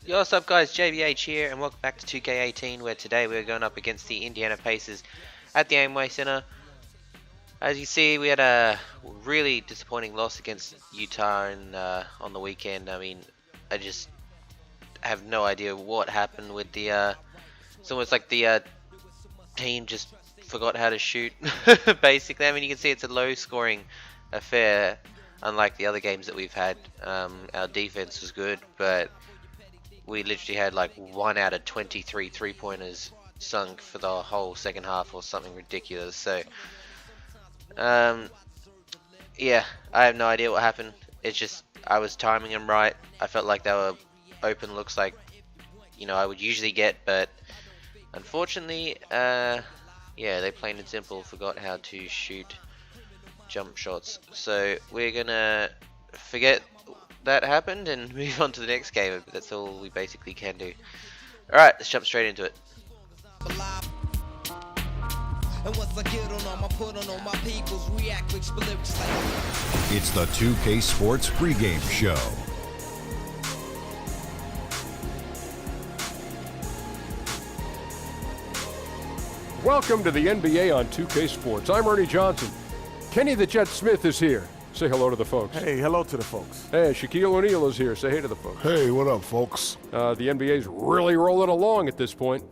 Yo, what's up guys, JBH here and welcome back to 2K18 where today we're going up against the Indiana Pacers at the Amway Center. As you see, we had a really disappointing loss against Utah on the weekend. I mean, I just have no idea what happened with the, it's almost like the team just forgot how to shoot, basically. I mean, you can see it's a low scoring affair, unlike the other games that we've had. Our defense was good, but we literally had like 1 out of 23 3-pointers sunk for the whole second half or something ridiculous. So, yeah, I have no idea what happened. It's just I was timing them right. I felt like they were open looks like, you know, I would usually get, but unfortunately, yeah, they plain and simple forgot how to shoot jump shots. So we're gonna forget that happened and move on to the next game. That's all we basically can do. Alright, let's jump straight into it. It's the 2K Sports pregame show. Welcome to the NBA on 2K Sports. I'm Ernie Johnson. Kenny the Jet Smith is here. Say hello to the folks. Hey, hello to the folks. Hey, Shaquille O'Neal is here. Say hey to the folks. Hey, what up, folks? The NBA's really rolling along at this point.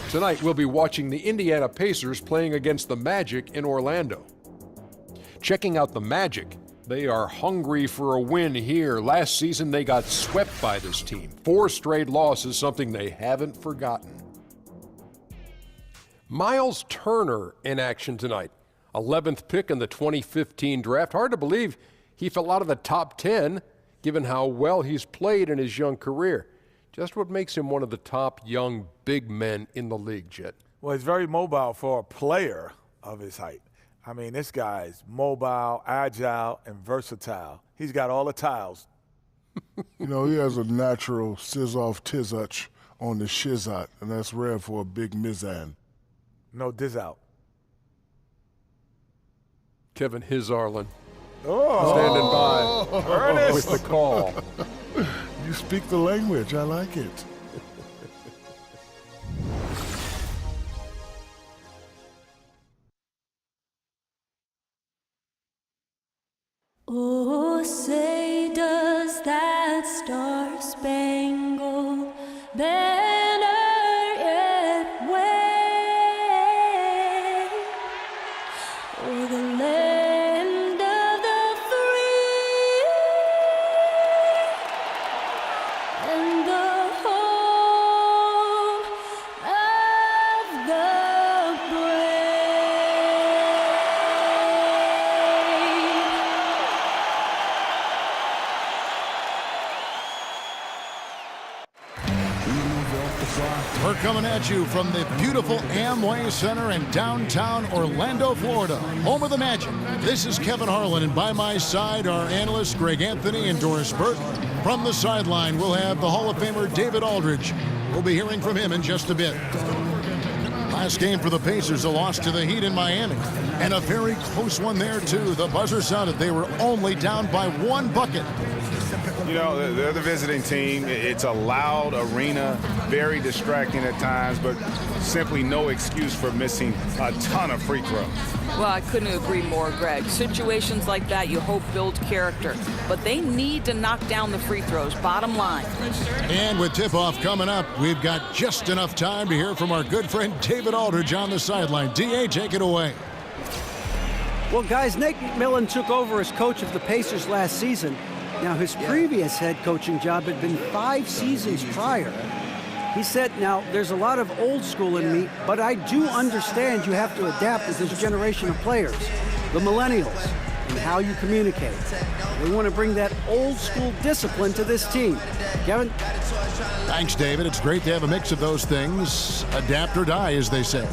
Tonight, we'll be watching the Indiana Pacers playing against the Magic in Orlando. Checking out the Magic. They are hungry for a win here. Last season, they got swept by this team. 4 straight losses, something they haven't forgotten. Miles Turner in action tonight. 11th pick in the 2015 draft. Hard to believe he fell out of the top 10, given how well he's played in his young career. Just what makes him one of the top young big men in the league, Jet. Well, he's very mobile for a player of his height. I mean, this guy's mobile, agile, and versatile. He's got all the tiles. You know, he has a natural sizz-off tiz-utch on the shizot, and that's rare for a big mizan. No diz out. Kevin Hizarlin Oh, standing by Ernest. with the call. You speak the language. I like it. Oh, say does that star-spangled banner yet wave o'er the land of the free and the home of the brave. We're coming at you from the beautiful Amway Center in downtown Orlando, Florida, home of the Magic. This is Kevin Harlan, and by my side are analysts Greg Anthony and Doris Burke. From the sideline, we'll have the Hall of Famer David Aldridge. We'll be hearing from him in just a bit. Last game for the Pacers, a loss to the Heat in Miami. And a very close one there, too. The buzzer sounded. They were only down by 1 bucket. You know, they're the visiting team. It's a loud arena, very distracting at times, but simply no excuse for missing a ton of free throws. Well, I couldn't agree more, Greg. Situations like that you hope build character, but they need to knock down the free throws, bottom line. And with tip-off coming up, we've got just enough time to hear from our good friend David Aldridge on the sideline. D.A., take it away. Well, guys, Nate McMillan took over as coach of the Pacers last season. Now, his previous head coaching job had been 5 seasons prior. He said, now, there's a lot of old school in me, but I do understand you have to adapt with this generation of players, the millennials, and how you communicate. We want to bring that old school discipline to this team. Kevin? Thanks, David. It's great to have a mix of those things. Adapt or die, as they say.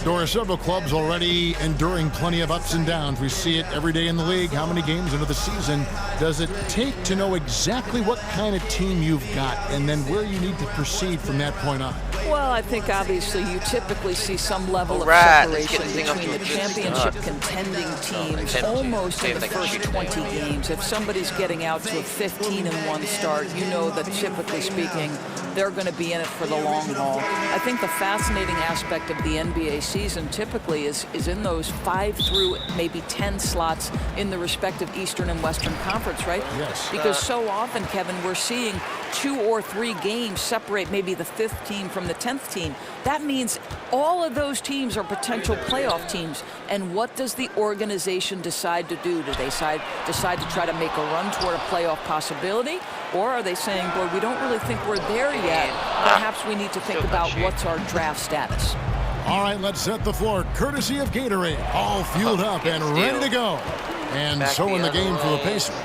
There are several clubs already enduring plenty of ups and downs. We see it every day in the league. How many games into the season does it take to know exactly what kind of team you've got and then where you need to proceed from that point on? Well, I think obviously you typically see some level of Let's separation get this thing off between to a the good championship start. contending teams attempt to. almost See in if the they can first shoot it 20 down. games. If somebody's getting out to a 15-1 start, you know that typically speaking, they're going to be in it for the long haul. I think the fascinating aspect of the NBA season typically is in those 5 through maybe 10 slots in the respective Eastern and Western Conference, right? Yes. Because so often, Kevin, we're seeing 2 or 3 games separate maybe the 5th team from the 10th team. That means all of those teams are potential playoff teams. And what does the organization decide to do? Do they decide to try to make a run toward a playoff possibility? Or are they saying, boy, we don't really think we're there yet. Perhaps we need to think about what's our draft status. All right, let's set the floor. Courtesy of Gatorade. All fueled up and ready to go. And Back so the in the other game for the way. Pacers.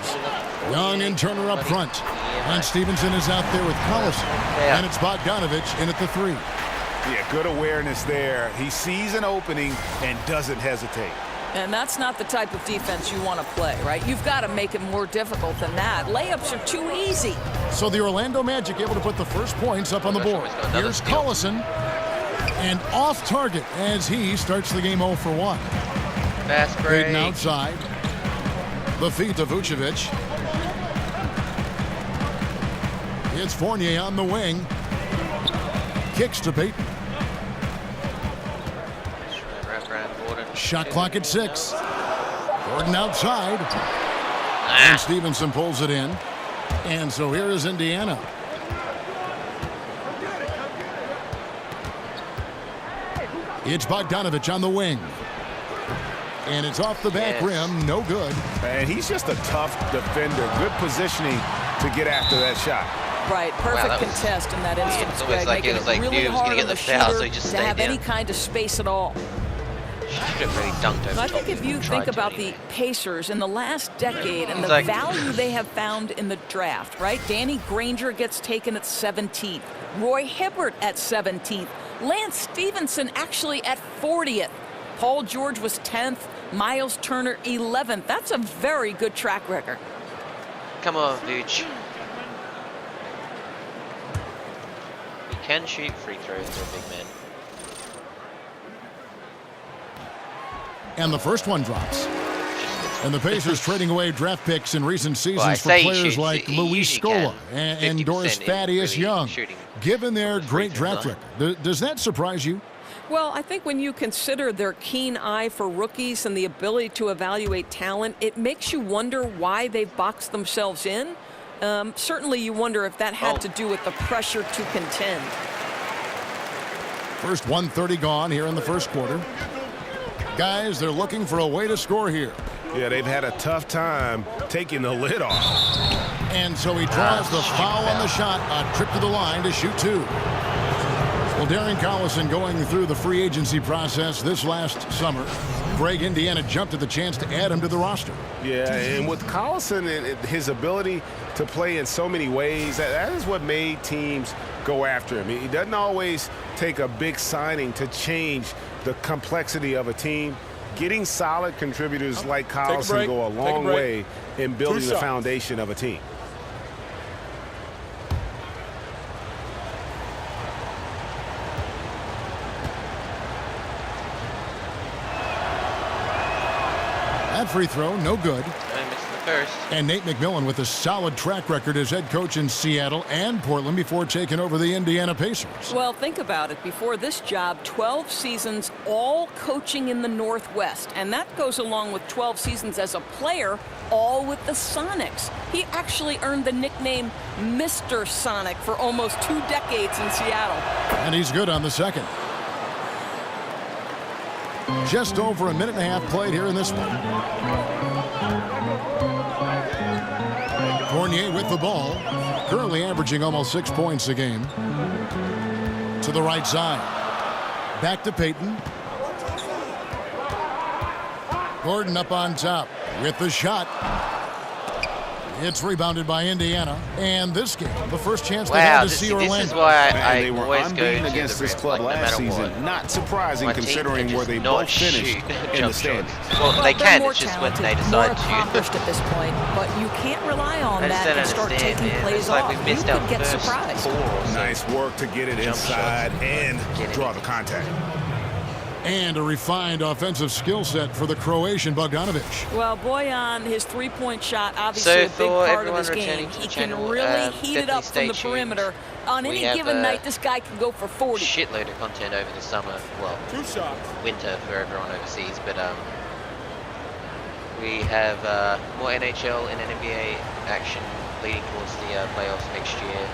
Young and Turner up front. And Stevenson is out there with Collison. Yeah. And it's Bogdanovich in at the 3. Yeah, good awareness there. He sees an opening and doesn't hesitate. And that's not the type of defense you want to play, right? You've got to make it more difficult than that. Layups are too easy. So the Orlando Magic able to put the first points up on the board. Here's Collison. And off target as he starts the game 0 for 1. Fast break. Payton outside. The feet to Vucevic. It's Fournier on the wing. Kicks to Payton. Wrap around Gordon. Shot clock at 6. Gordon outside. And Stevenson pulls it in. And so here is Indiana. It's Bogdanovich on the wing. And it's off the back rim. No good. And he's just a tough defender. Good positioning to get after that shot. Right, perfect that was- contest in that instance, it's almost Greg, like it making was like really dude was hard gonna on get the the foul, shooter so he just to stayed have any down. kind of space at all. Should have really dunked over I top think if of him you and think tried to about anyway. the Pacers in the last decade and the Like- value they have found in the draft, right? Danny Granger gets taken at 17th. Roy Hibbert at 17th. Lance Stevenson actually at 40th. Paul George was 10th. Miles Turner 11th. That's a very good track record. Come on, Vooch. He can shoot free throws for a big man. And the first one drops. And the Pacers trading away draft picks in recent seasons Well, I for say he players shoots, like he Luis usually Scola can. and Doris 50% Thaddeus really Young. shooting Given their free great throws draft line. record, does that surprise you? Well, I think when you consider their keen eye for rookies and the ability to evaluate talent, it makes you wonder why they've boxed themselves in. Certainly you wonder if that had to do with the pressure to contend. First 1:30 gone here in the first quarter. Guys, they're looking for a way to score here. Yeah, they've had a tough time taking the lid off. And so he draws the foul on the shot, a trip to the line to shoot 2. Well, Darren Collison going through the free agency process this last summer. Greg, Indiana jumped at the chance to add him to the roster. Yeah, and with Collison and his ability to play in so many ways, that is what made teams go after him. He doesn't always take a big signing to change the complexity of a team. Getting solid contributors like Collison go a long way in building the foundation of a team. That free throw, no good. I missed the first. And Nate McMillan with a solid track record as head coach in Seattle and Portland before taking over the Indiana Pacers. Well, think about it. Before this job, 12 seasons, all coaching in the Northwest. And that goes along with 12 seasons as a player, all with the Sonics. He actually earned the nickname Mr. Sonic for almost 2 decades in Seattle. And he's good on the second. Just over a minute and a half played here in this one. Fournier with the ball, currently averaging almost 6 points a game. To the right side. Back to Payton. Gordon up on top with the shot. It's rebounded by Indiana. And this game, the first chance they Wow, had to this see is Orlando. why And I they were always go unbeaten to against the this rim, club like, no last matter season. what. Not surprising My team considering can where just they not both finished shoot in the jump standings. shots. Well, they they're can, more it's just when talented, they more decide to. accomplished at this point, but you can't rely on I just that don't and start understand, taking man. plays It's like off. we You missed out could get first surprised. 4 or so. Nice work to get it Jump inside shots. and Get draw it. the contact. And a refined offensive skill set for the Croatian Bogdanovic. Well, Bojan, his three-point shot, obviously So a big for part of everyone his game. returning to He the can channel, really heat it definitely up from the stay perimeter. tuned. On We any have, given night, this guy can go for 40. Shitload of content over the summer. Well, winter for everyone overseas, but we have more NHL and NBA action leading towards the playoffs next year.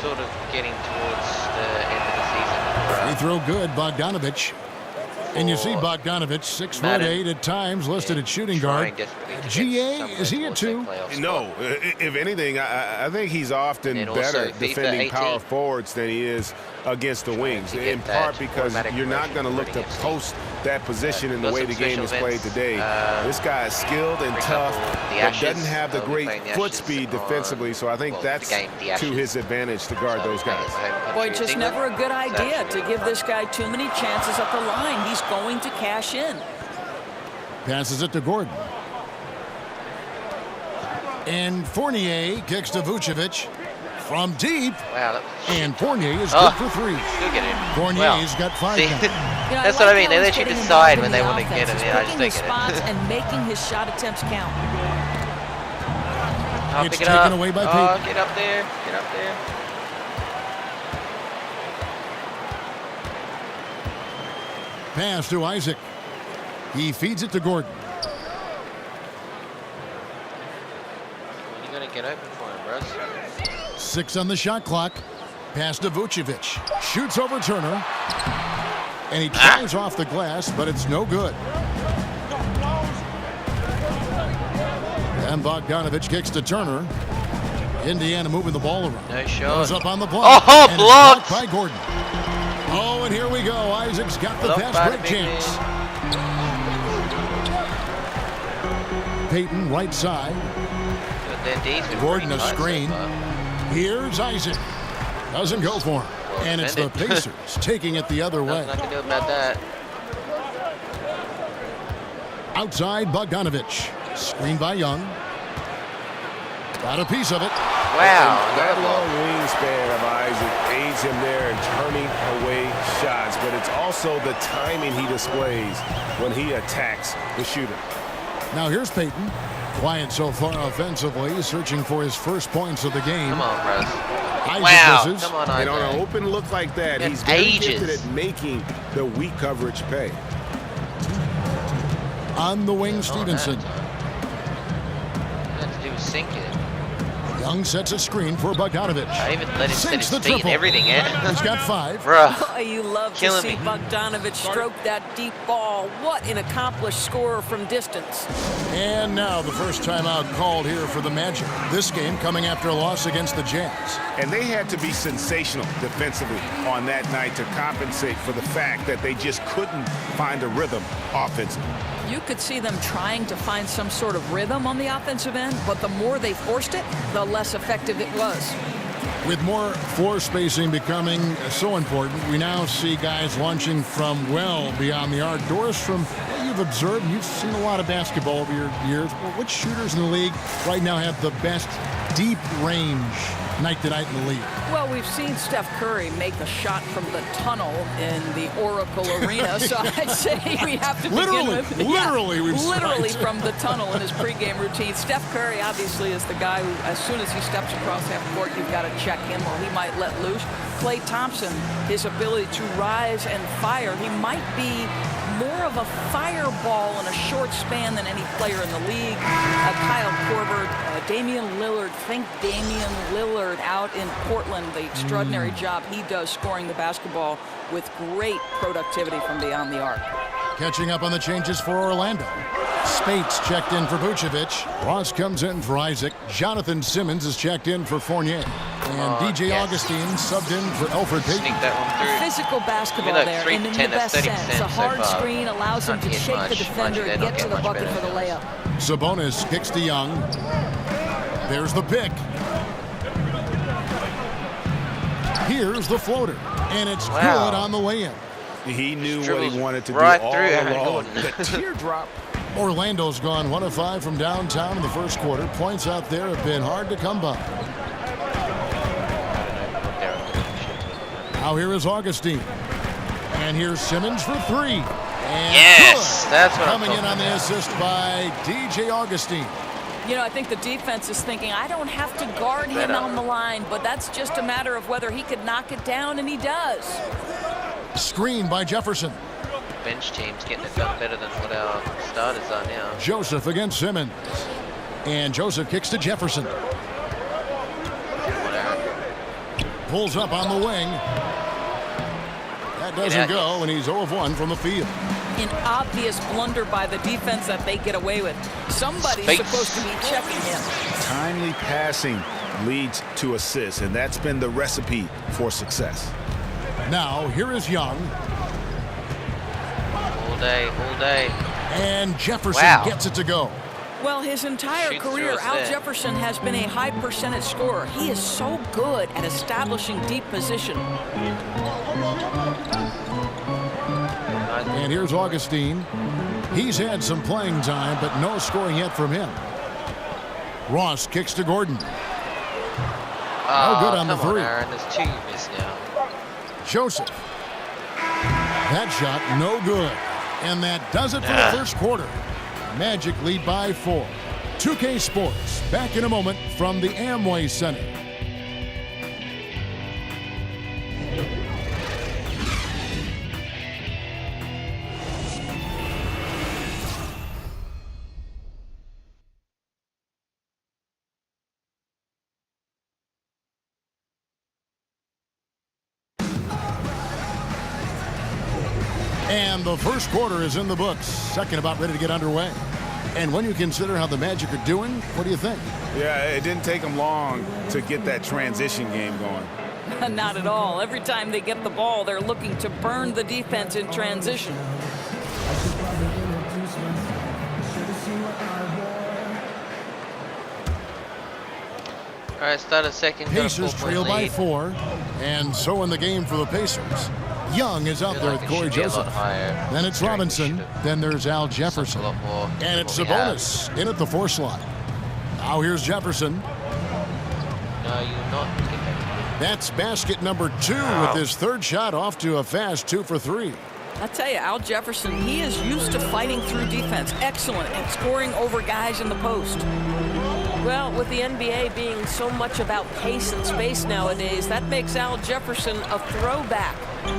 Sort of getting towards the end of the season. Free throw good, Bogdanovic. And you see Bogdanovic, 6'8" at times, listed at shooting guard. GA, is he a 2? No, if anything, I think he's often And also better FIFA defending 18. power forwards than he is against the wings, to get in part that because automatic you're not going to look to conversion for post that position in the got way some the game is special played events. today. This guy is skilled and for tough, example, the but Ashes, doesn't have the we'll be great playing the foot Ashes speed on, defensively, so I think well, that's the game, the to Ashes. his advantage to guard those guys. Boy, just never a good idea to give this guy too many chances at the line. He's going to cash in. Passes it to Gordon. And Fournier kicks to Vucevic from deep. Wow, And Fournier is good for 3. still get him. Fournier's got 5 See, now. that's what I mean. They let you decide when they want to get him. Yeah, I just don't He's get spots it. and making his shot attempts count. I'll It's pick it taken up. away by Oh, Pete. get up there. Get up there. Pass to Isaac. He feeds it to Gordon. You gotta get open for him, bros. 6 on the shot clock. Pass to Vucevic. Shoots over Turner. And he tries off the glass, but it's no good. And Bogdanovic kicks to Turner. Indiana moving the ball around. No shot. Goes up on the block. Oh, and it's blocked! by Gordon. Oh, and here we go. Isaac's got the Blocked by fast the break big chance. Peyton, right side. But then D's been Gordon a pretty tight so screen. far. Here's Isaac. Doesn't go for him. And it's the defended. Pacers taking it the other way. Nothing I can do about that. Outside Bogdanovic. Screen by Young. Got a piece of it. Wow, That another long block. wingspan of Isaac aids him there in turning away shots, but it's also the timing he displays when he attacks the shooter. Now here's Peyton. Quiet so far offensively, searching for his first points of the game. Come on, bros. Isaac Wow, misses. come on, And on an Isaac. open look like that, In he's very ages. gifted at making the weak coverage pay. On the wing, Oh, Stevenson. that. All you have to do is sink it. Young sets a screen for Bogdanovic. I even let him set Sinks his the feet and triple. everything, yeah. He's got 5. Bruh. Oh, you love to Killing see me. Bogdanovic stroke that deep ball. What an accomplished scorer from distance. And now the first timeout called here for the Magic. This game coming after a loss against the Jazz. And they had to be sensational defensively on that night to compensate for the fact that they just couldn't find a rhythm offensively. You could see them trying to find some sort of rhythm on the offensive end, but the more they forced it, the less effective it was. With more floor spacing becoming so important, we now see guys launching from well beyond the arc. Doris, from what you've observed, you've seen a lot of basketball over your years. Well, which shooters in the league right now have the best deep range night to night in the league? Well, we've seen Steph Curry make a shot from the tunnel in the Oracle Arena, so I'd say we have to Literally, begin with... literally we've seen literally it. from the tunnel in his pregame routine. Steph Curry obviously is the guy who, as soon as he steps across half court, you've got to check him or he might let loose. Klay Thompson, his ability to rise and fire, he might be more of a fireball in a short span than any player in the league. Kyle Korver, Damian Lillard, think Damian Lillard out in Portland, the extraordinary job he does scoring the basketball with great productivity from beyond the arc. Catching up on the changes for Orlando. Spates checked in for Vucevic. Ross comes in for Isaac. Jonathan Simmons is checked in for Fournier. And DJ yes. Augustine subbed in for Elfrid Sneak Payton. that one through. Physical basketball look, there, 3 and in for 10, the that's best 30% sense. A so hard far. screen allows him Not to getting shake much. the defender They're and not get to getting the much bucket better for the than layup. Sabonis kicks to Young. There's the pick. Here's the floater, and it's good on the way in. He knew what he wanted to right do all along. The teardrop. Orlando's gone 1 of 5 from downtown in the first quarter. Points out there have been hard to come by. Now here is Augustine. And here's Simmons for 3. And yes, good. That's what Coming I'm in on the about. assist by DJ Augustine. You know, I think the defense is thinking, I don't have to guard him on the line, but that's just a matter of whether he could knock it down, and he does. Screen by Jefferson. Bench team's getting it done better than what our starters are now. Joseph against Simmons. And Joseph kicks to Jefferson. Pulls up on the wing. That doesn't go, and he's 0 of 1 from the field. An obvious blunder by the defense that they get away with. Somebody's supposed to be checking him. Timely passing leads to assists, and that's been the recipe for success. Now, here is Young. All day, all day. And Jefferson gets it to go. Well, his entire career, Al Jefferson has been a high percentage scorer. He is so good at establishing deep position. And here's Augustine. He's had some playing time, but no scoring yet from him. Ross kicks to Gordon. Oh, good on the 3. Aaron. There's 2 you missed now. Joseph. That shot, no good. And that does it for the first quarter. Magic lead by 4. 2K Sports, back in a moment from the Amway Center. And the first quarter is in the books. Second about ready to get underway. And when you consider how the Magic are doing, what do you think? Yeah, it didn't take them long to get that transition game going. Not at all. Every time they get the ball, they're looking to burn the defense in transition. All right, start a second. Pacers trail by 4. And so in the game for the Pacers. Young is out there with Corey Joseph. Then it's Robinson. Then there's Al Jefferson. And it's Sabonis in at the 4 slot. Now here's Jefferson. No, you're not. That's basket number 2 with his 3rd shot off to a fast 2 for 3. I tell you, Al Jefferson, he is used to fighting through defense. Excellent at scoring over guys in the post. Well, with the NBA being so much about pace and space nowadays, that makes Al Jefferson a throwback.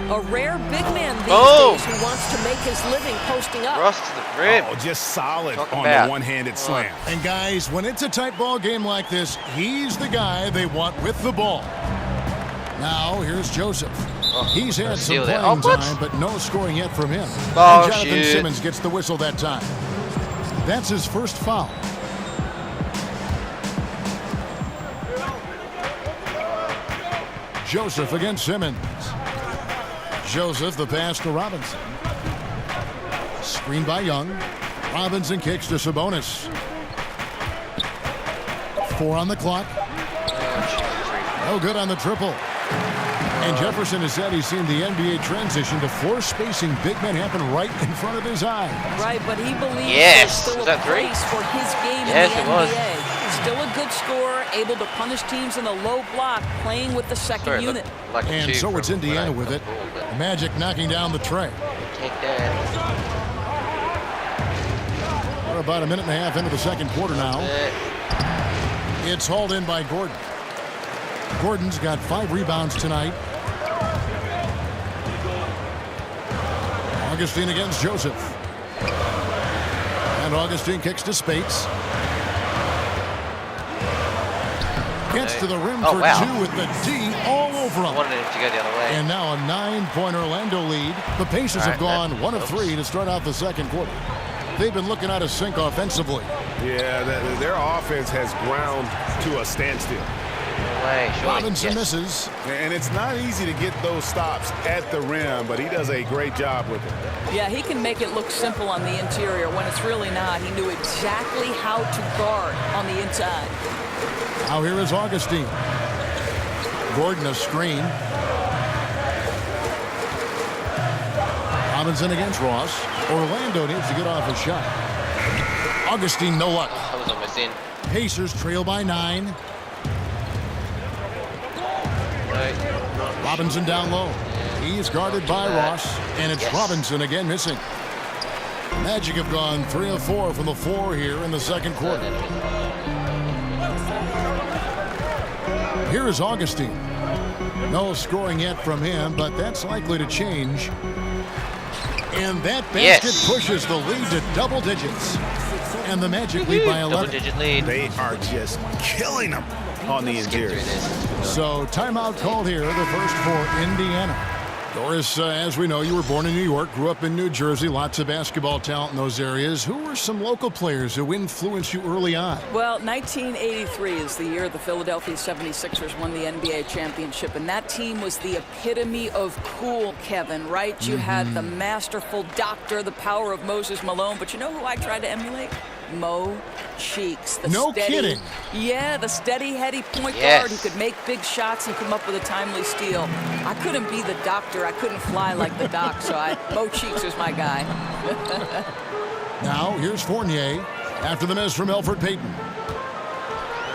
A rare big man these days who wants to make his living posting up. Cross to the rim. Oh, just solid on the one-handed slam. And guys, when it's a tight ball game like this, he's the guy they want with the ball. Now, here's Joseph. He's had some playing time, but no scoring yet from him. And Jonathan Simmons gets the whistle that time. That's his first foul. Joseph against Simmons. Joseph, the pass to Robinson. Screen by Young. Robinson kicks to Sabonis. 4 on the clock. No good on the triple. And Jefferson has said he's seen the NBA transition to floor spacing big men happen right in front of his eyes. Right, but he believes there's still a place for his game in the NBA. Still a good scorer, able to punish teams in a low block, playing with the second unit. And so it's Indiana with it. Magic knocking down the tray. Take that. We're about a minute and a half into the second quarter now. It's hauled in by Gordon. Gordon's got 5 rebounds tonight. Augustine against Joseph. And Augustine kicks to Spates. Gets to the rim for 2 with the D all over him. Wanted him to go the other way. And now a 9-point Orlando lead. The Pacers have gone 1 of 3 to start out the second quarter. They've been looking out of sync offensively. Yeah, their offense has ground to a standstill. Robinson misses. And it's not easy to get those stops at the rim, but he does a great job with it. Yeah, he can make it look simple on the interior when it's really not. He knew exactly how to guard on the inside. Now here is Augustine. Gordon a screen. Robinson against Ross. Orlando needs to get off a shot. Augustine, no luck. That was almost in. Pacers trail by 9. No. Robinson down low. He's guarded by Ross, and it's Robinson again missing. Magic have gone 3 of 4 from the floor here in the second quarter. Here is Augustine. No scoring yet from him, but that's likely to change. And that basket pushes the lead to double digits. And the Magic lead by 11. Double-digit lead. They are just killing them on the interior. So timeout called here, the first for Indiana. Doris, as we know, you were born in New York, grew up in New Jersey, lots of basketball talent in those areas. Who were some local players who influenced you early on? Well, 1983 is the year the Philadelphia 76ers won the NBA championship, and that team was the epitome of cool, Kevin, right? You had the masterful doctor, the power of Moses Malone, but you know who I tried to emulate? Mo Cheeks. The No steady, kidding. Yeah, the steady, heady point guard who could make big shots and come up with a timely steal. I couldn't be the doctor. I couldn't fly like the doc, so Mo Cheeks was my guy. Now, here's Fournier after the miss from Elfrid Payton.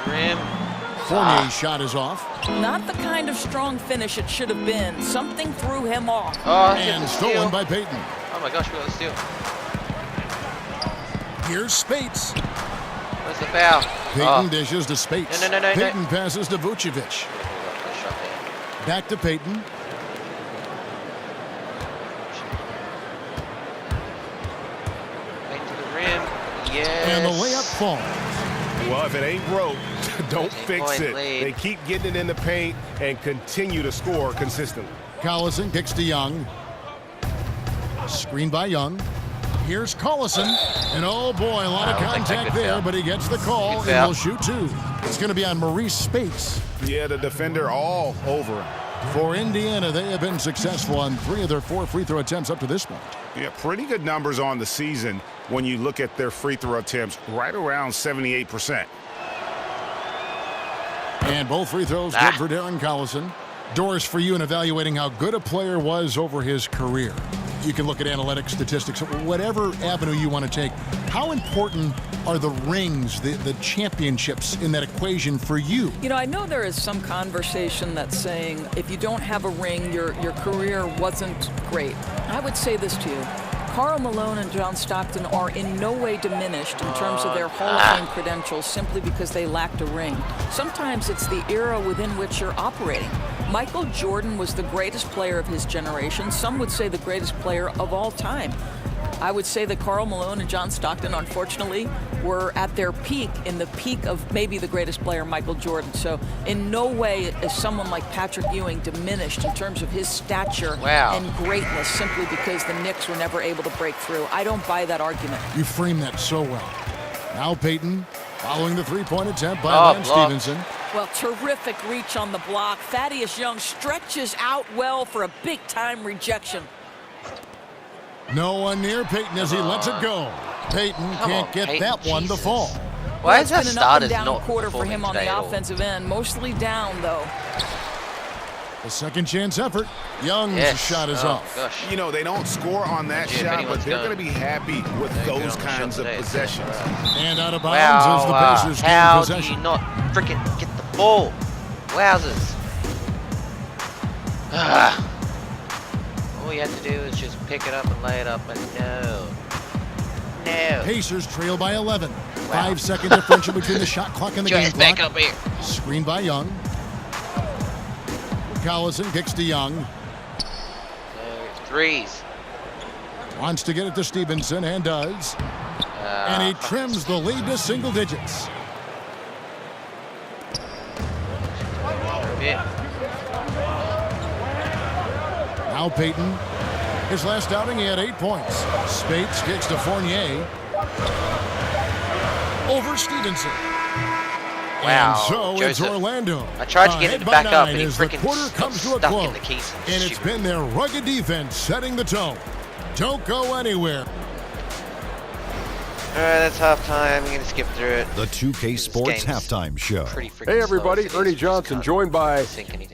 Rim. Fournier's shot is off. Not the kind of strong finish it should have been. Something threw him off. Oh, And stolen by Payton. Oh my gosh, we got the steal. Here's Spates. Where's the foul? Payton dishes to Spates. No. Payton passes to Vucevic. Back to Payton. Payton to the rim. Yes. And the layup falls. Well, if it ain't broke, don't fix 13-point it. lead. They keep getting it in the paint and continue to score consistently. Collison kicks to Young. Screen by Young. Here's Collison. And oh boy, a lot of contact there, but he gets the call and will shoot 2. It's going to be on Maurice Spates. Yeah, the defender all over him. For Indiana, they have been successful on 3 of their 4 free throw attempts up to this point. Yeah, pretty good numbers on the season when you look at their free throw attempts, right around 78%. And both free throws good for Darren Collison. Doris, for you in evaluating how good a player was over his career. You can look at analytics, statistics, whatever avenue you want to take. How important are the rings, the championships in that equation for you? You know, I know there is some conversation that's saying if you don't have a ring, your career wasn't great. I would say this to you. Karl Malone and John Stockton are in no way diminished in terms of their Hall of Fame credentials simply because they lacked a ring. Sometimes it's the era within which you're operating. Michael Jordan was the greatest player of his generation. Some would say the greatest player of all time. I would say that Karl Malone and John Stockton, unfortunately, were at their peak, in the peak of maybe the greatest player, Michael Jordan. So in no way is someone like Patrick Ewing diminished in terms of his stature and greatness simply because the Knicks were never able to break through. I don't buy that argument. You frame that so well. Now Payton following the three-point attempt by Lance Stevenson. Well, terrific reach on the block. Thaddeus Young stretches out well for a big-time rejection. No one near Payton as he lets it go. Payton can't get that one to fall. Why is that It's been an starters up and down not quarter for him on performing the today offensive end. Mostly down, though. A second chance effort. Young's shot is off. Gosh. You know, they don't score on that shot, but they're going to be happy with those kinds of possessions. And out of bounds as the Pacers gain possession. How do you not freaking get the ball? Wowzers. All you have to do is just pick it up and lay it up, but no. Pacers trail by 11. 5-second differential between the shot clock and the game clock. Back up here. Screen by Young. Collison kicks to Young. Threes. Wants to get it to Stevenson and does. And he trims the lead to single digits. Now Payton. His last outing, he had 8 points. Spates kicks to Fournier. Over Stevenson. Wow. And so Joseph. it's Orlando. I tried to get him to back up, and he as the freaking quarter comes to a stuck close. in the keys. And it's been their rugged defense setting the tone. Don't go anywhere. Alright, that's halftime. I'm gonna skip through it. The 2K Sports halftime show. Hey everybody, Ernie Johnson joined by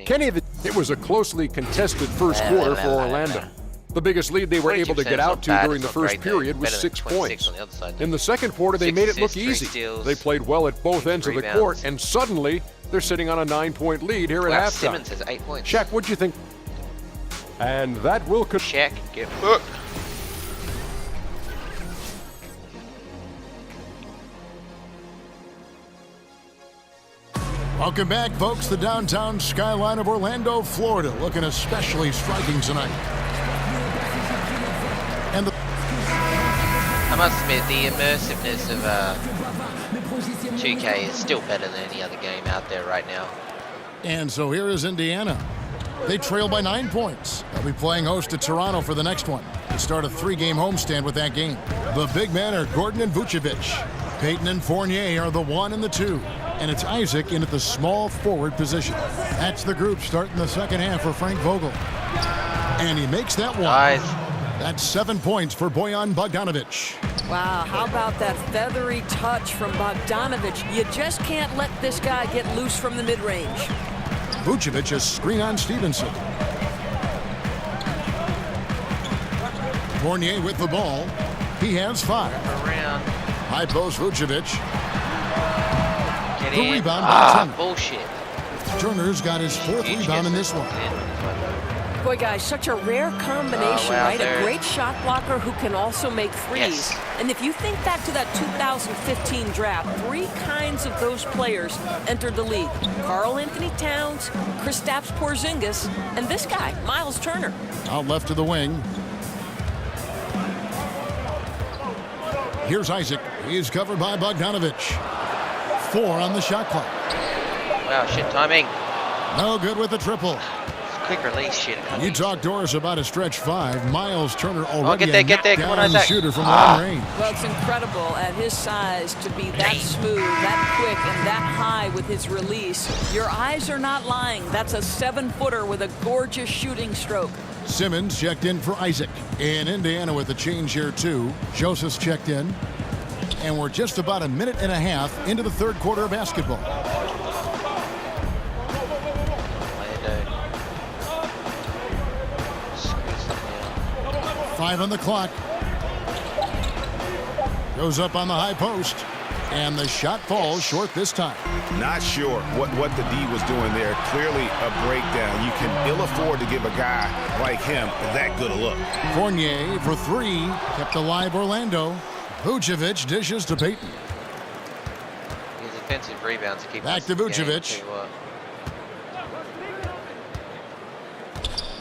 Kenny. It was a closely contested first quarter for Orlando. The biggest lead they were able to get out to during the first period was 6 points. In the second quarter, they made it look easy. They played well at both ends of the court, and suddenly they're sitting on a 9-point lead here at halftime. Simmons has 8 points. Shaq, what'd you think? And that will... Shaq, get hooked. Welcome back, folks. The downtown skyline of Orlando, Florida, looking especially striking tonight. And I must admit, the immersiveness of 2K is still better than any other game out there right now. And so here is Indiana. They trail by 9 points. They'll be playing host to Toronto for the next one. They start a 3-game homestand with that game. The big men are Gordon and Vucevic. Payton and Fournier are the 1 and the 2. And it's Isaac in at the small forward position. That's the group starting the second half for Frank Vogel. And he makes that one. Nice. That's 7 points for Bojan Bogdanovic. Wow, how about that feathery touch from Bogdanovic? You just can't let this guy get loose from the mid-range. Vucevic a screen on Stevenson. Fournier with the ball. He has 5. Around. High post Vucevic. Get The in. rebound by Turner. Bullshit. Turner's got his 4th rebound in this one. Boy, guys, such a rare combination, right? A great shot blocker who can also make threes. Yes. And if you think back to that 2015 draft, 3 kinds of those players entered the league. Karl Anthony Towns, Kristaps Porzingis, and this guy, Miles Turner. Out left to the wing. Here's Isaac. He's covered by Bogdanovic. 4 on the shot clock. Wow, shit timing. No good with the triple. Quick release shit. You talk Doris about a stretch 5. Miles Turner already get there. Come on, a Isaac. shooter from long range. Well, it's incredible at his size to be that smooth, that quick, and that high with his release. Your eyes are not lying. That's a 7-footer with a gorgeous shooting stroke. Simmons checked in for Isaac. In Indiana with a change here too. Joseph's checked in. And we're just about a minute and a half into the third quarter of basketball. Five on the clock. Goes up on the high post. And the shot falls short this time. Not sure what the D was doing there. Clearly a breakdown. You can ill afford to give a guy like him that good a look. Fournier for 3. Kept alive Orlando. Vucevic dishes to Payton. His offensive rebounds keep Back to Vucevic.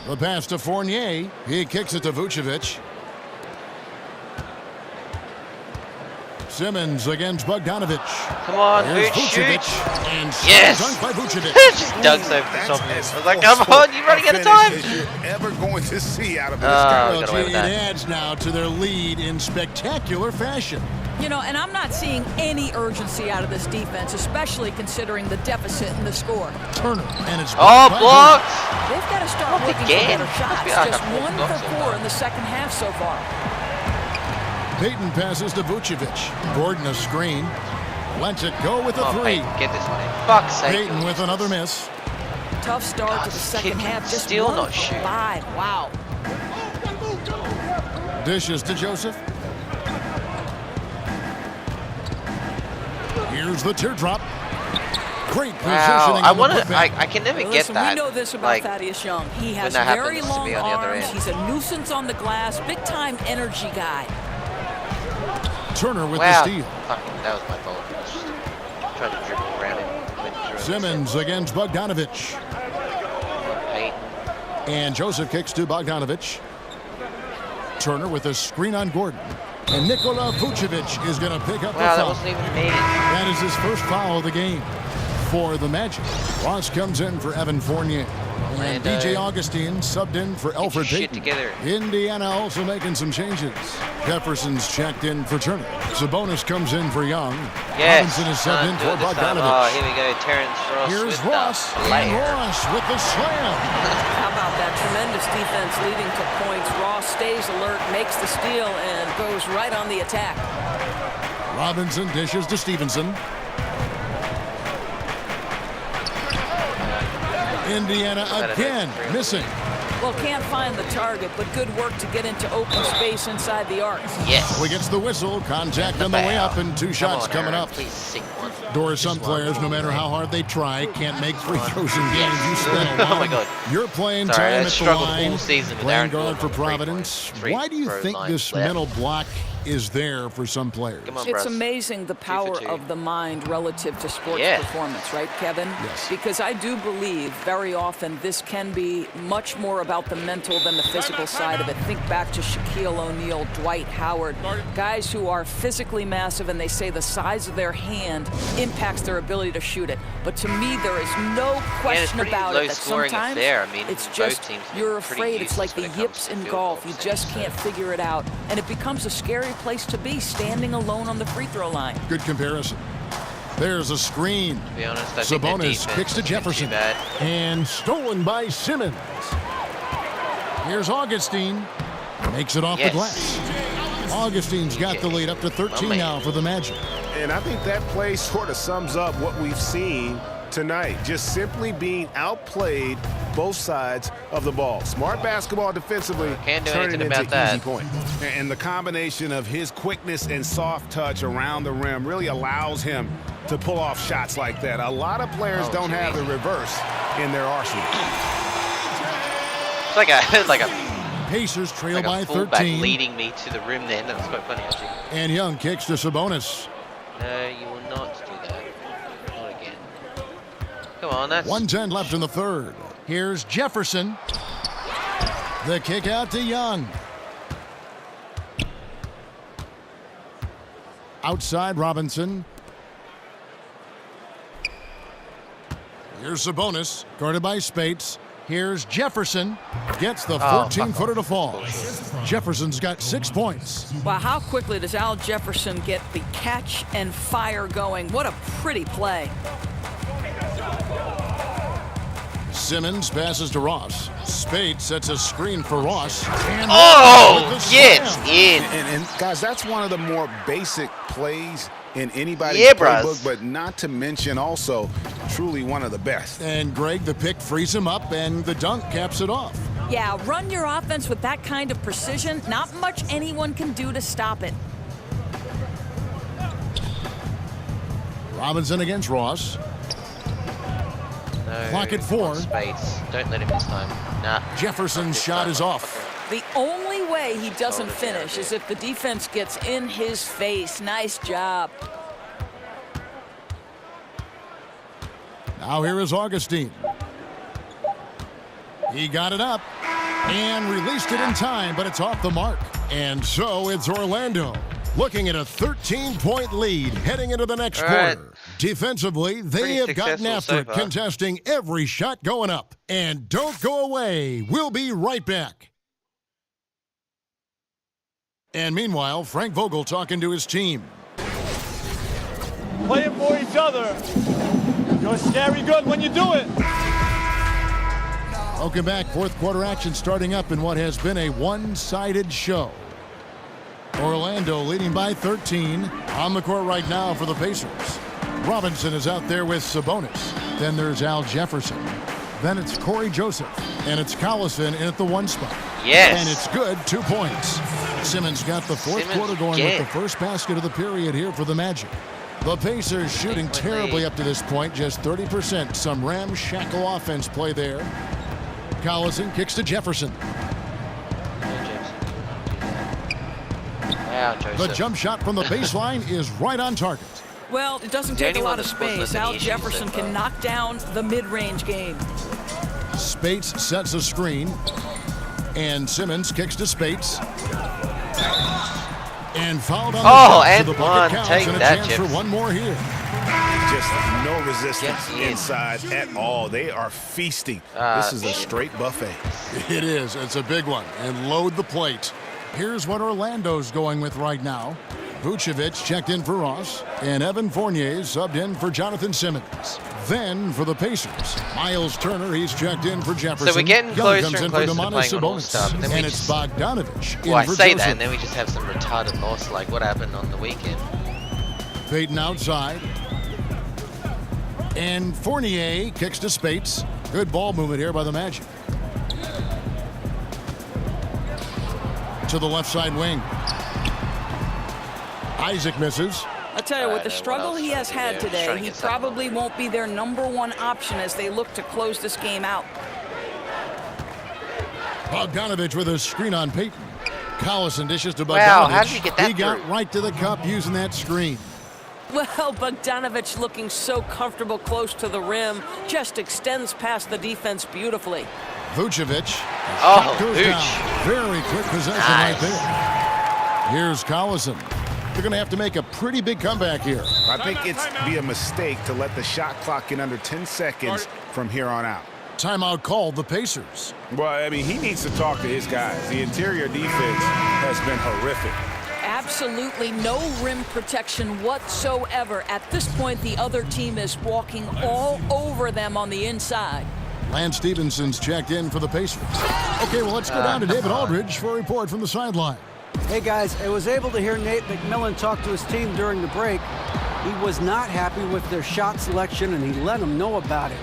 The pass to Fournier. He kicks it to Vucevic. Simmons against Bogdanovic. Come on, Here's Vucevic. Vucevic. And Yes. dunk by Vucevic. Just dunks over the top of him. I was like, come on, you're running out of time. As you're ever going to see out of this Oh, guy. we got away It with that. adds now to their lead in spectacular fashion. You know, and I'm not seeing any urgency out of this defense, especially considering the deficit in the score. Turner, and it's Oh, by blocked. They've got to start looking again. for better shots. Must be like Just a 1 block for so 4 in the second half so far. Payton passes to Vucevic. Gordon a screen. Lets it go with a Oh, 3. Payton, get this one in. Fuck's sake. Payton with another miss. Tough start to the second kid half. can Just still 1 not for shoot. 5. Wow. Dishes to Joseph. Here's the teardrop. Great positioning. Wow, I on the want to. putback. I can never Well, get listen, that. we know this about like, Thaddeus Young. He has that very happens to long be on the other arms. end. He's a nuisance on the glass. Big-time energy guy. Turner with wow. the steal. Fucking, that was my fault. I was just trying to dribble around him. Went through him. Simmons against Bogdanovic. Payton. And Joseph kicks to Bogdanovic. Turner with a screen on Gordon. And Nikola Vucevic is going to pick up Wow, the that foul. wasn't even needed. That is his first foul of the game for the Magic. Ross comes in for Evan Fournier. And Orlando. DJ Augustine subbed in for Get your Alfred shit Payton. together. Indiana also making some changes. Jefferson's checked in for Turner. Sabonis comes in for Young. Yes. Robinson is subbed in Do for it this time. Bogdanovic. Oh, here we go. Terrence Ross Here's with Ross. the And layer. Ross with the slam. How about that tremendous defense leading to points? Ross stays alert, makes the steal, and goes right on the attack. Robinson dishes to Stevenson. Indiana again missing. Well, can't find the target, but good work to get into open space inside the arc. Yes. So he gets the whistle. Contact on the way up and 2 shots coming up. Please sink one. Doris, some players, no matter how hard they try, can't make free throws in games. You spend a lot. Oh my God. You're playing Sorry, time I at the struggled line, all season with playing Aaron guard for Gordon on Providence. free Why do you throw think line this left. mental block is there for some players? Come on, It's bros. amazing the power 2 for 2. of the mind relative to sports Yeah. performance, right, Kevin? Yes. Because I do believe very often this can be much more about the mental than the physical side of it. Think back to Shaquille O'Neal, Dwight Howard, guys who are physically massive, and they say the size of their hand impacts their ability to shoot it. But to me, there is no question pretty about low it that scoring sometimes affair. I mean, it's both just teams have you're been pretty afraid. It's like the useless when it comes yips to in field golf. goal You just can't figure it out, and it becomes a scary place to be, standing alone on the free throw line. Good comparison. There's a screen. To be honest, I think their Sabonis defense kicks to has been Jefferson. too bad. And stolen by Simmons. Here's Augustine. Makes it off Yes. the glass. Augustine's got the lead up to 13 now for the Magic. And I think that play sort of sums up what we've seen tonight. Just simply being outplayed both sides of the ball. Smart basketball defensively, Can't do turning anything into about that. easy points. And the combination of his quickness and soft touch around the rim really allows him to pull off shots like that. A lot of players don't have the reverse in their arsenal. It's like a Pacers trail like by a fullback 13. leading me to the rim. Then that's quite funny actually. And Young kicks to Sabonis. No, you will not do that. Not again. Come on, that's 1:10 left in the third. Here's Jefferson. The kick out to Young. Outside Robinson. Here's Sabonis, guarded by Spates. Here's Jefferson. Gets the 14-footer to fall. Jefferson's got 6 points. Wow, how quickly does Al Jefferson get the catch and fire going? What a pretty play. Simmons passes to Ross. Spade sets a screen for Ross. And oh, get in. And guys, that's one of the more basic plays in anybody's Yeah, playbook, bros. but not to mention also truly one of the best. And Greg, the pick frees him up, and the dunk caps it off. Yeah, run your offense with that kind of precision. Not much anyone can do to stop it. Robinson against Ross. No, Clock at 4. Spades. Don't let him this time. Nah. Jefferson's shot is off. The only way he doesn't finish is if the defense gets in his face. Nice job. Now here is Augustine. He got it up and released it in time, but it's off the mark. And so it's Orlando looking at a 13-point lead heading into the next quarter. Defensively, they Pretty have gotten successful after so it, far. contesting every shot going up. And don't go away. We'll be right back. And meanwhile, Frank Vogel talking to his team. Playing for each other. You're scary good when you do it. Welcome back. Fourth quarter action starting up in what has been a one-sided show. Orlando leading by 13. On the court right now for the Pacers. Robinson is out there with Sabonis. Then there's Al Jefferson. Then it's Corey Joseph. And it's Collison in at the 1 spot. Yes. And it's good. 2 points. Simmons got the fourth quarter going with the first basket of the period here for the Magic. The Pacers shooting terribly up to this point, just 30%. Some ramshackle offense play there. Collison kicks to Jefferson. Wow, Joseph. The jump shot from the baseline is right on target. Well, it doesn't The take a only lot one of that wasn't space. any Al issues Jefferson so far. can knock down the mid-range game. Spates sets a screen. And Simmons kicks to Spates. And fouled on the shot, and so the one. bucket counts, Take and a that, chance for Jefferson. one more here. Just no resistance Yes, inside at all. They are feasting. This is a straight buffet. It is. It's a big one. And load the plate. Here's what Orlando's going with right now. Vucevic checked in for Ross, and Evan Fournier subbed in for Jonathan Simmons. Then for the Pacers, Miles Turner, he's checked in for Jefferson. So we're getting Young closer comes and in closer for to Domantas playing on all Sabonis. stuff, and then we And it's Bogdanovich in Well, I for say Joseph. that, and then we just have some retarded loss like what happened on the weekend. Payton outside. And Fournier kicks to Spates. Good ball movement here by the Magic. To the left side wing. Isaac misses. I'll tell you, with the struggle he has had today, he probably won't be their #1 option as they look to close this game out. Bogdanovich with a screen on Payton. Collison dishes to Bogdanovich. Wow, how did you get that He got through? right to the cup using that screen. Well, Bogdanovich looking so comfortable close to the rim, just extends past the defense beautifully. Vucevic. Oh, Shot goes Vooch. down. Very quick possession right there. Here's Collison. They're going to have to make a pretty big comeback here. I think it's be a mistake to let the shot clock get under 10 seconds from here on out. Timeout called the Pacers. Well, I mean, he needs to talk to his guys. The interior defense has been horrific. Absolutely no rim protection whatsoever. At this point, the other team is walking all over them on the inside. Lance Stevenson's checked in for the Pacers. Okay, well, let's go down to David Aldridge for a report from the sideline. Hey guys, I was able to hear Nate McMillan talk to his team during the break. He was not happy with their shot selection, and he let them know about it.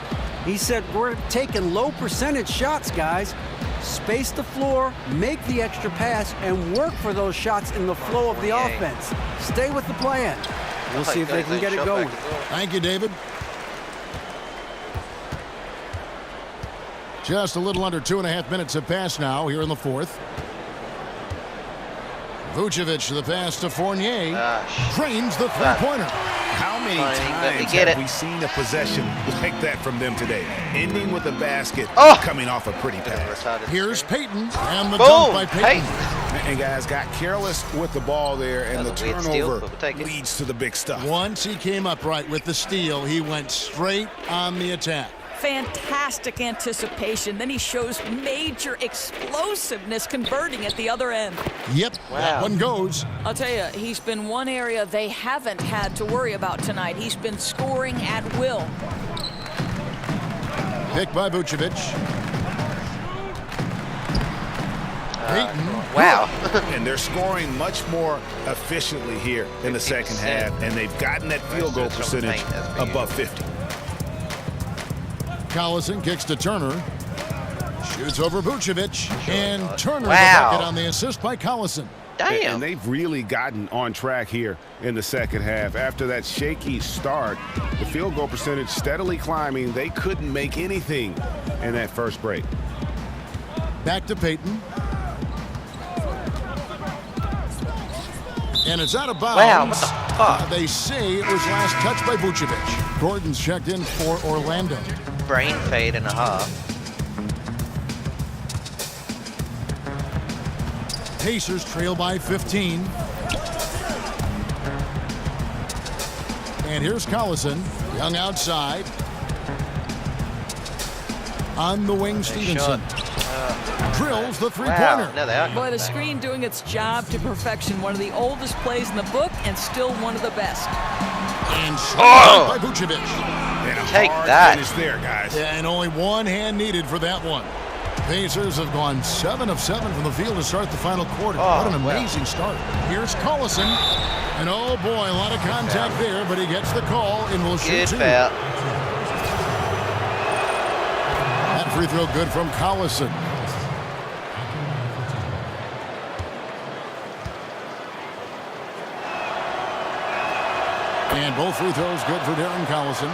He said, we're taking low percentage shots, guys. Space the floor, make the extra pass, and work for those shots in the flow of the offense. Stay with the plan. We'll see if they can get it going. Thank you, David. Just a little under 2.5 minutes have passed now here in the fourth. Vucevic, the pass to Fournier. Drains the three-pointer. How many times have we seen a possession like that from them today? Ending with a basket, coming off a pretty pass. Here's Payton, and the dunk by Payton. And guys got careless with the ball there, and the turnover leads to the big stuff. Once he came up right with the steal, he went straight on the attack. Fantastic anticipation. Then he shows major explosiveness converting at the other end. Yep, that one goes. I'll tell you, he's been one area they haven't had to worry about tonight. He's been scoring at will. Pick by Vucevic. Payton. Wow. And they're scoring much more efficiently here in the second half, and they've gotten that field goal percentage above 50. Collison kicks to Turner. Shoots over Vucevic. And Turner the bucket on the assist by Collison. And they've really gotten on track here in the second half. After that shaky start, the field goal percentage steadily climbing. They couldn't make anything in that first break. Back to Payton. And it's out of bounds. Wow, what the fuck? They say it was last touched by Vucevic. Gordon's checked in for Orlando. Brain fade and a half. Pacers trail by 15. And here's Collison. Young outside. On the wing, Stevenson. Drills the three-pointer. Boy, the screen doing its job to perfection. One of the oldest plays in the book and still one of the best. And by Vucevic. Take that. Finish there, guys. Yeah, and only one hand needed for that one. Pacers have gone 7 of 7 from the field to start the final quarter. What an amazing start. Here's Collison. And oh boy, a lot of contact there, but he gets the call and will shoot two. That free throw good from Collison. And both free throws good for Darren Collison.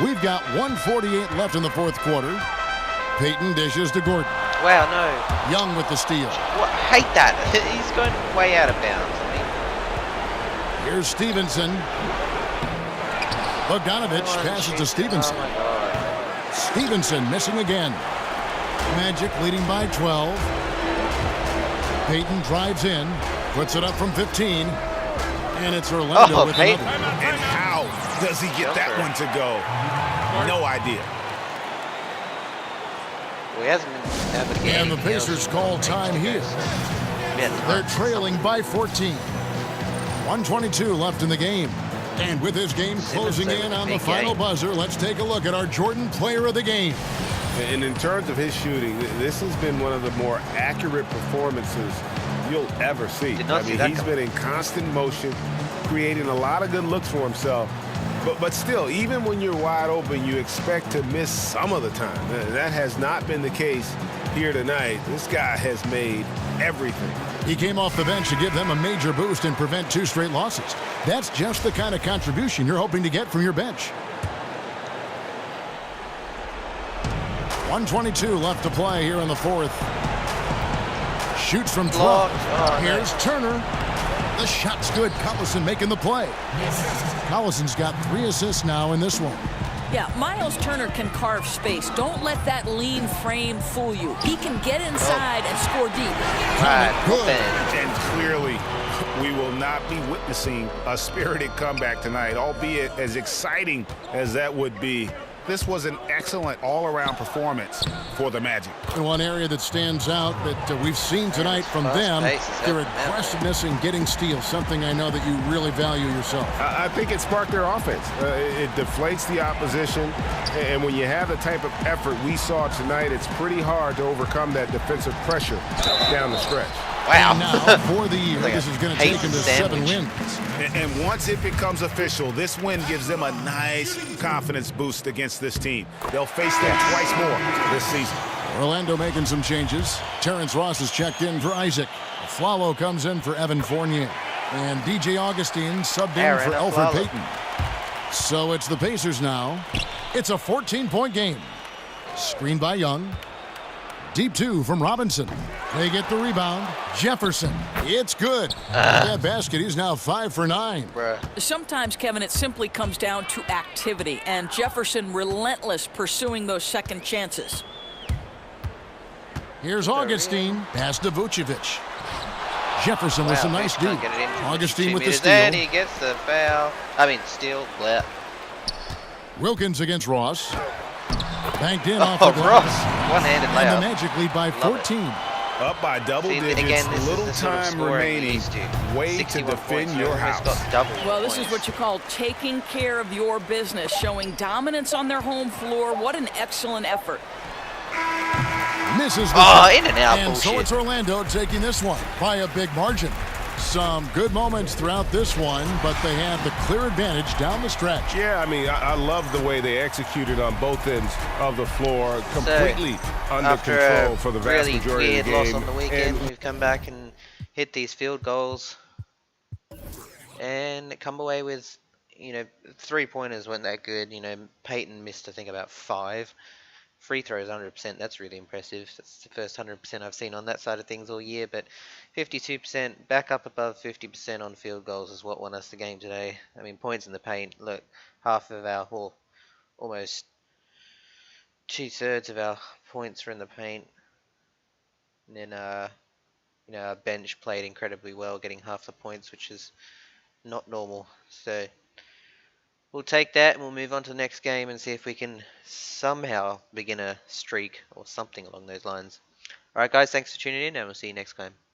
We've got 1:48 left in the fourth quarter. Payton dishes to Gordon. Wow, no. Young with the steal. What? Hate that. He's going way out of bounds. I Here's Stevenson. Bogdanovich passes to Stevenson. Stevenson missing again. Magic leading by 12. Payton drives in, puts it up from 15. And it's Orlando with another. And how does he get that one to go? No idea. And the Pacers call time here. They're trailing by 14. 1:22 left in the game. And with this game closing in on the final buzzer, let's take a look at our Jordan Player of the Game. And in terms of his shooting, this has been one of the more accurate performances you'll ever see. I mean, he's been in constant motion, creating a lot of good looks for himself. But still, even when you're wide open, you expect to miss some of the time. That has not been the case here tonight. This guy has made everything. He came off the bench to give them a major boost and prevent 2 straight losses. That's just the kind of contribution you're hoping to get from your bench. 1:22 left to play here in the 4th. Shoots from 12. Here's Turner. The shot's good. Collison making the play. Collison's got 3 assists now in this one. Yeah, Miles Turner can carve space. Don't let that lean frame fool you. He can get inside and score deep. And clearly, we will not be witnessing a spirited comeback tonight, albeit as exciting as that would be. This was an excellent all-around performance for the Magic. And one area that stands out that we've seen tonight from them, their aggressiveness in getting steals, something I know that you really value yourself. I think it sparked their offense. It deflates the opposition, and when you have the type of effort we saw tonight, it's pretty hard to overcome that defensive pressure down the stretch. Wow. And now, for the year, this is going to take them to 7 wins. And once it becomes official, this win gives them a nice confidence boost against this team. They'll face them twice more this season. Orlando making some changes. Terrence Ross is checked in for Isaac. Flalo comes in for Evan Fournier. And DJ Augustine subbed in for Elfrid Payton. So it's the Pacers now. It's a 14-point game. Screen by Young. Deep 2 from Robinson. They get the rebound. Jefferson. It's good. That basket, he's now 5 for 9. Sometimes, Kevin, it simply comes down to activity, and Jefferson relentless pursuing those second chances. Here's Augustine. Pass to Vucevic. Jefferson with some nice D. Augustine with the steal. Then he gets the foul. Steal. Bleh. Wilkins against Ross. Banked in off the glass. One-handed layup. And the Magic lead by 14. Up by double digits, again, little time remaining. Way to defend your house. Well, this is what you call taking care of your business, showing dominance on their home floor. What an excellent effort. Misses the in and out. And so it's Orlando taking this one by a big margin. Some good moments throughout this one, but they have the clear advantage down the stretch. Yeah, I love the way they executed on both ends of the floor, completely under control for the vast majority of the game. After a weird loss on the weekend, we've come back and hit these field goals and come away with, 3-pointers weren't that good. Peyton missed, I think, about 5. Free throws 100%, that's really impressive. That's the first 100% I've seen on that side of things all year, but 52%, back up above 50% on field goals is what won us the game today. Points in the paint, look, half of our, almost 2/3 of our points were in the paint. And then, our bench played incredibly well, getting half the points, which is not normal. So we'll take that and we'll move on to the next game and see if we can somehow begin a streak or something along those lines. Alright guys, thanks for tuning in and we'll see you next time.